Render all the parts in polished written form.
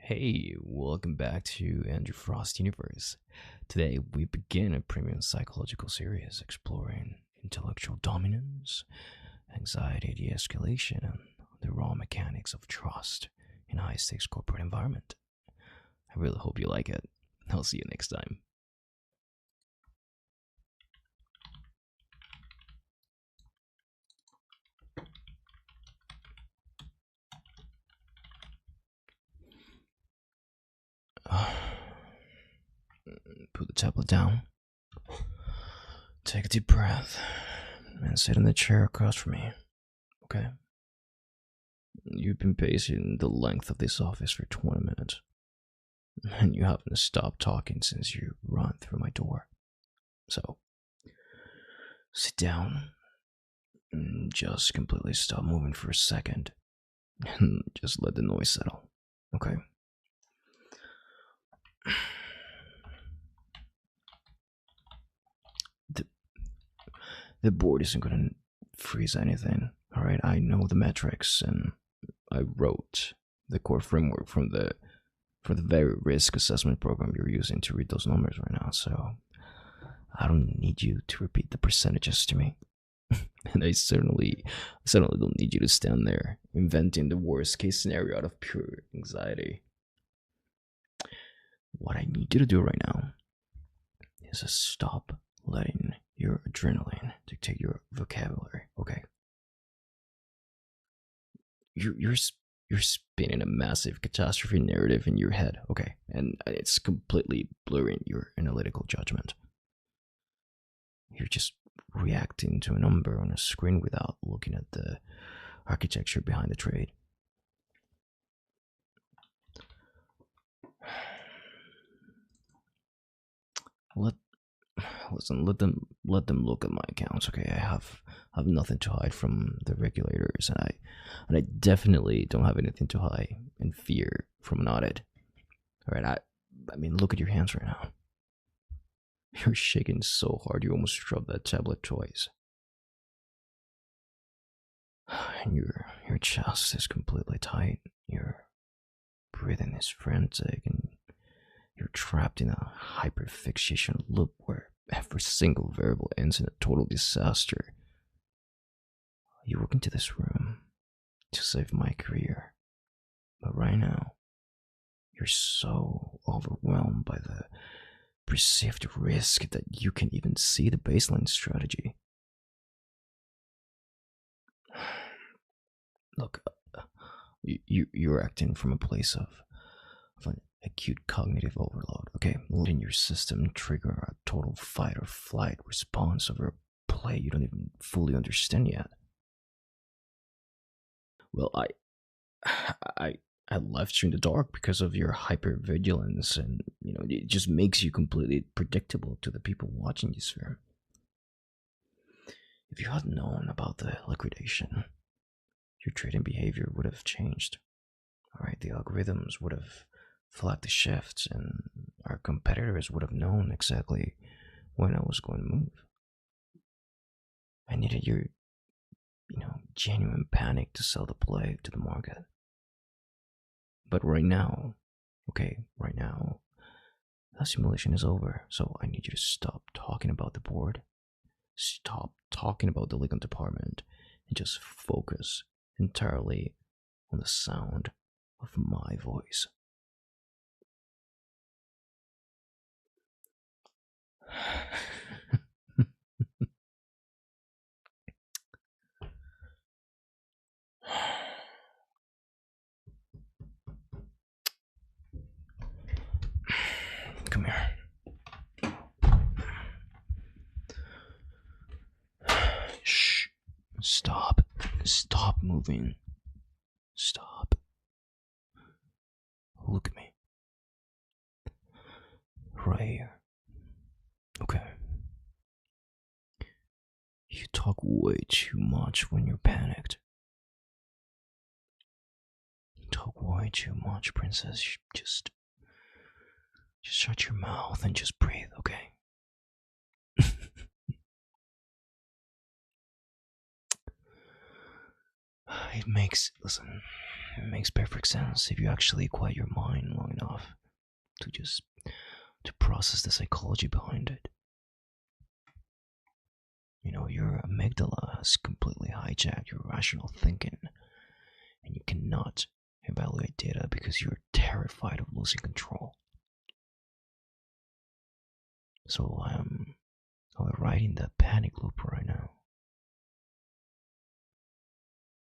Hey, welcome back to Andrew Frost Universe. Today we begin a premium psychological series exploring intellectual dominance, anxiety de-escalation, and the raw mechanics of trust in a high-stakes corporate environment. I really hope you like it. I'll see you next time. Put the tablet down. Take a deep breath and sit in the chair across from me. Okay? You've been pacing the length of this office for 20 minutes, and you haven't stopped talking since you ran through my door. So, sit down and just completely stop moving for a second and just let the noise settle. Okay? The board isn't gonna freeze anything, alright? I know the metrics and I wrote the core framework for the very risk assessment program you're using to read those numbers right now, so I don't need you to repeat the percentages to me. And I certainly don't need you to stand there inventing the worst case scenario out of pure anxiety. What I need you to do right now is to stop letting your adrenaline dictate your vocabulary, okay? You're spinning a massive catastrophe narrative in your head, okay? And it's completely blurring your analytical judgment. You're just reacting to a number on a screen without looking at the architecture behind the trade. Let them look at my accounts, okay? I have nothing to hide from the regulators, and I definitely don't have anything to hide and fear from an audit. All right, I mean, look at your hands right now. You're shaking so hard you almost dropped that tablet twice. And your chest is completely tight. Your breathing is frantic, and you're trapped in a hyperfixation loop where every single variable ends in a total disaster. You walk into this room to save my career, but right now, you're so overwhelmed by the perceived risk that you can't even see the baseline strategy. Look, you're acting from a place of an acute cognitive overload, okay? Letting your system trigger a total fight or flight response over a play you don't even fully understand yet. Well, I left you in the dark because of your hypervigilance, and it just makes you completely predictable to the people watching you, sir. If you had known about the liquidation, your trading behavior would have changed. Alright, the algorithms would have flagged the shifts, and our competitors would have known exactly when I was going to move. I needed your, genuine panic to sell the play to the market. But right now, that simulation is over, so I need you to stop talking about the board, stop talking about the legal department, and just focus entirely on the sound of my voice. Come here. Shh. Stop. Stop moving. Stop. Look at me. Right here. Okay. You talk way too much when you're panicked. You talk way too much, princess. Just shut your mouth and just breathe, okay? Listen, It makes perfect sense if you actually quiet your mind long enough to just to process the psychology behind it. Your amygdala has completely hijacked your rational thinking, and you cannot evaluate data because you're terrified of losing control. So I'm riding that panic loop right now,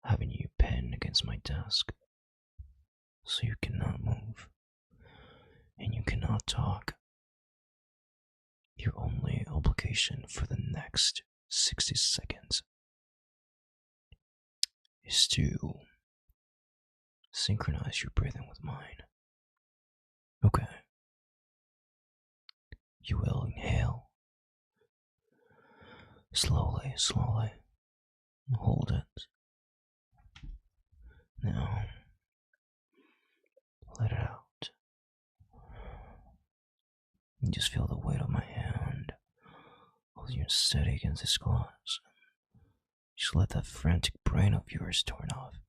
having you pinned against my desk so you cannot move and you cannot talk. Your only obligation for the next 60 seconds is to synchronize your breathing with mine. Okay. You will inhale. Slowly, slowly. Hold it. Now, let it out. And just feel the weight of my hand holding you steady against this glass. Just let that frantic brain of yours turn off.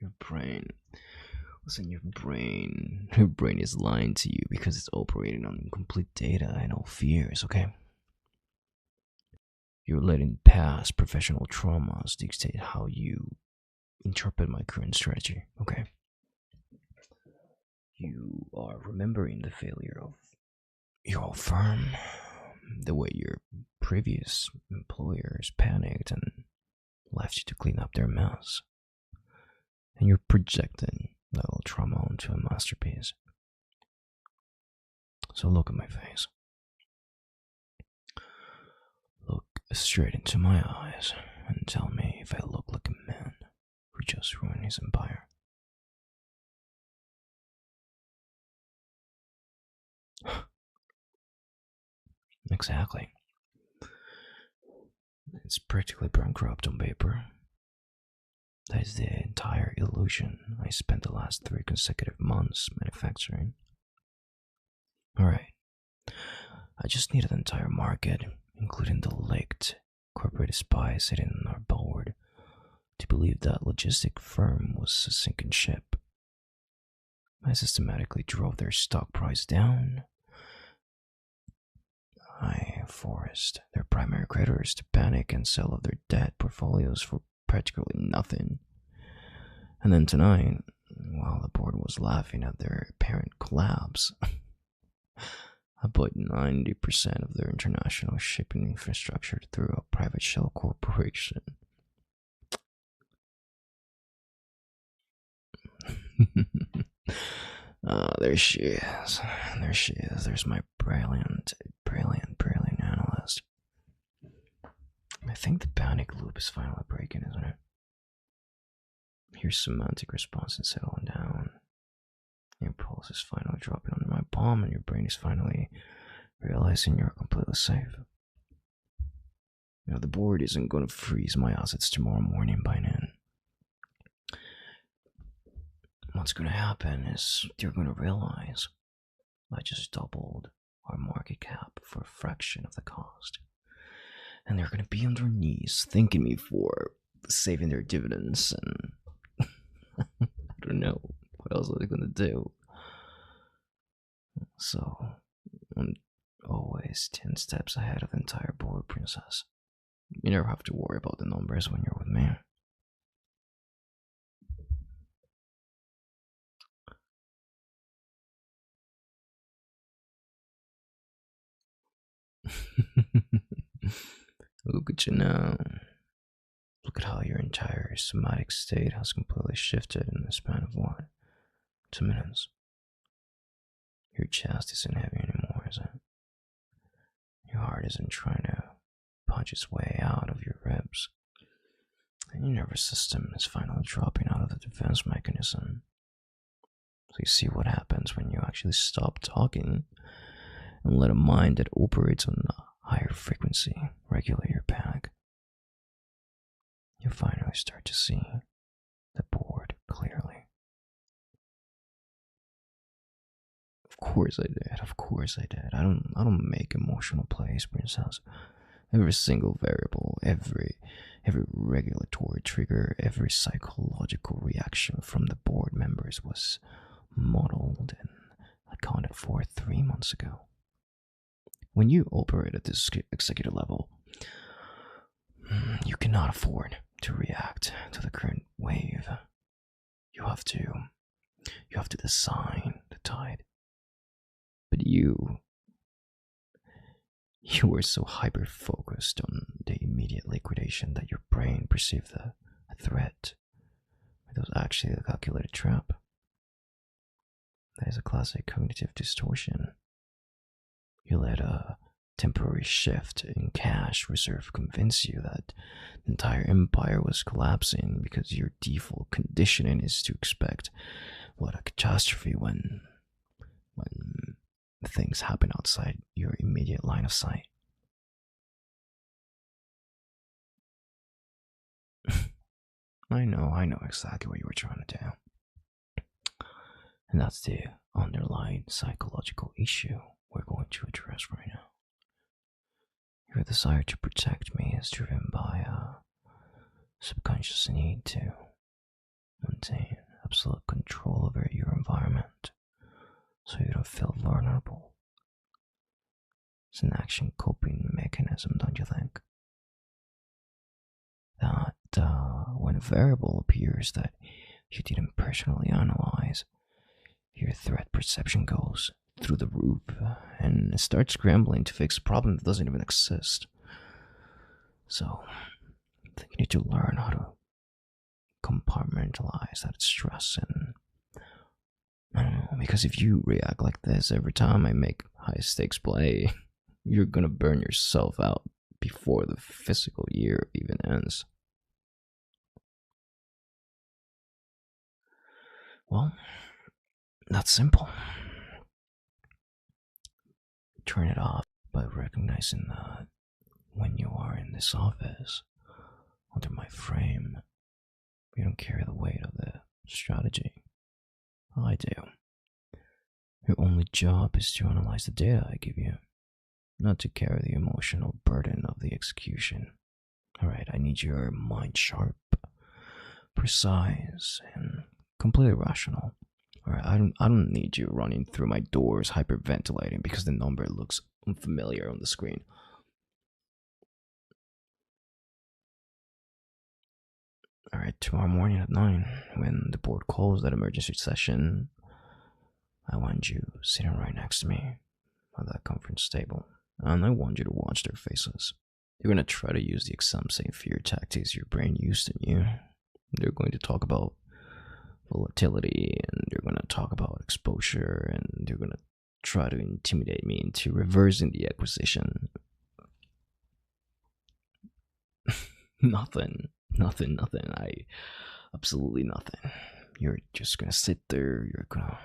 Your brain. Listen, your brain is lying to you because it's operating on incomplete data and all fears, okay? You're letting past professional traumas dictate how you interpret my current strategy, okay? You are remembering the failure of your old firm, the way your previous employers panicked and left you to clean up their mess. And you're projecting that old trauma onto a masterpiece. So look at my face. Look straight into my eyes and tell me if I look like a man who just ruined his empire. Exactly. It's practically bankrupt on paper. That is the entire illusion I spent the last 3 consecutive months manufacturing. Alright. I just need an entire market, including the licked corporate spies sitting on our board, to believe that logistic firm was a sinking ship. I systematically drove their stock price down. I forced their primary creditors to panic and sell off their debt portfolios for practically nothing. And then tonight, while the board was laughing at their apparent collapse, I bought 90% of their international shipping infrastructure through a private shell corporation. There she is. There she is. There's my brilliant analyst. I think the panic loop is finally breaking, isn't it? Your semantic response is settling down. Your pulse is finally dropping under my palm, and your brain is finally realizing you're completely safe. The board isn't going to freeze my assets tomorrow morning by noon. What's going to happen is they're going to realize I just doubled our market cap for a fraction of the cost. And they're going to be on their knees thanking me for saving their dividends, and I don't know what else are they going to do. So, I'm always 10 steps ahead of the entire board, princess. You never have to worry about the numbers when you're with me. Look at you now. Look at how your entire somatic state has completely shifted in the span of what? 2 minutes. Your chest isn't heavy anymore, is it? Your heart isn't trying to punch its way out of your ribs. And your nervous system is finally dropping out of the defense mechanism. So you see what happens when you actually stop talking and let a mind that operates on a higher frequency regulate your panic. You finally start to see the board clearly. Of course I did. I don't make emotional plays, princess. Every single variable, every regulatory trigger, every psychological reaction from the board members was modeled and accounted for 3 months ago. When you operate at this executive level, you cannot afford to react to the current wave. You have to design the tide. But you were so hyper focused on the immediate liquidation that your brain perceived a threat. It was actually a calculated trap. That is a classic cognitive distortion. You let a temporary shift in cash reserve convince you that the entire empire was collapsing because your default conditioning is to expect what a catastrophe when things happen outside your immediate line of sight. I know exactly what you were trying to do. And that's the underlying psychological issue we're going to address right now. Your desire to protect me is driven by a subconscious need to maintain absolute control over your environment so you don't feel vulnerable. It's an action coping mechanism, don't you think? That when a variable appears that you didn't personally analyze, your threat perception goes through the roof and starts scrambling to fix a problem that doesn't even exist. So, I think you need to learn how to compartmentalize that stress. And I don't know, because if you react like this every time I make high stakes play, you're gonna burn yourself out before the physical year even ends. Well, that's simple. Turn it off by recognizing that when you are in this office, under my frame, you don't carry the weight of the strategy. I do. Your only job is to analyze the data I give you, not to carry the emotional burden of the execution. Alright, I need your mind sharp, precise, and completely rational. Alright, I don't need you running through my doors hyperventilating because the number looks unfamiliar on the screen. Alright, tomorrow morning at 9, when the board calls that emergency session, I want you sitting right next to me at that conference table, and I want you to watch their faces. They're going to try to use the exam safe fear tactics your brain used in you. They're going to talk about volatility, and they're going to talk about exposure, and they're going to try to intimidate me into reversing the acquisition. Nothing. Absolutely nothing. You're just gonna sit there, you're gonna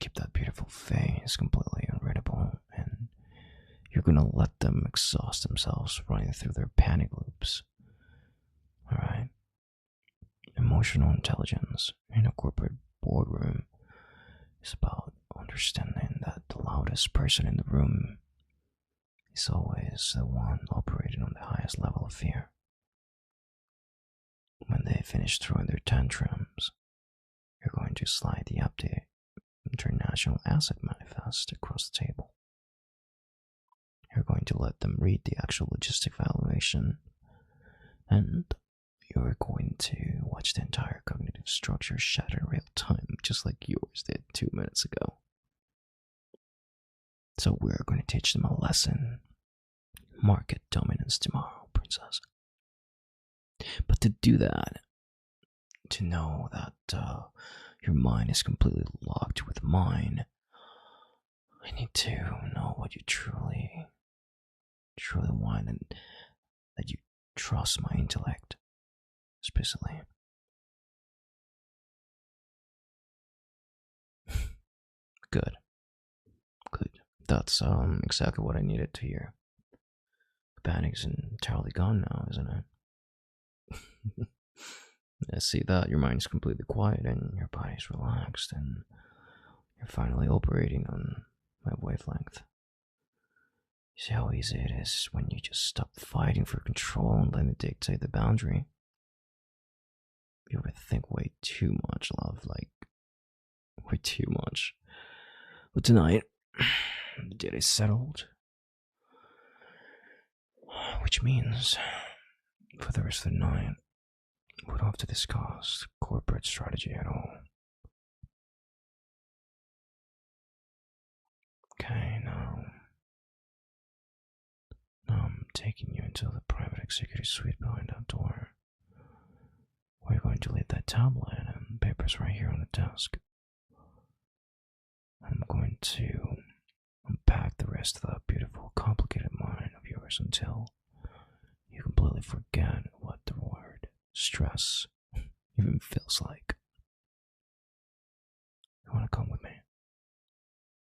keep that beautiful face completely unreadable, and you're gonna let them exhaust themselves running through their panic loops. Alright? Emotional intelligence in a corporate boardroom is about understanding that the loudest person in the room is always the one operating on the highest level of fear. When they finish throwing their tantrums, you're going to slide the update International Asset Manifest across the table. You're going to let them read the actual logistic valuation, and you're going to watch the entire cognitive structure shatter in real time, just like yours did 2 minutes ago. So we're going to teach them a lesson. Market dominance tomorrow, princess. But to do that, to know that your mind is completely locked with mine, I need to know what you truly want, and that you trust my intellect, especially. Good. That's exactly what I needed to hear. The panic's entirely gone now, isn't it? I see that your mind is completely quiet and your body's relaxed, and you're finally operating on my wavelength. See how easy it is when you just stop fighting for control and let me dictate the boundary. You overthink way too much, love, like, way too much. But tonight, the deal is settled. Which means, for the rest of the night, we don't have to discuss corporate strategy at all. Okay, now I'm taking you into the private executive suite behind that door. We're going to leave that tablet and papers right here on the desk. I'm going to unpack the rest of that beautiful, complicated mind of yours until you completely forget what the word stress even feels like. You want to come with me?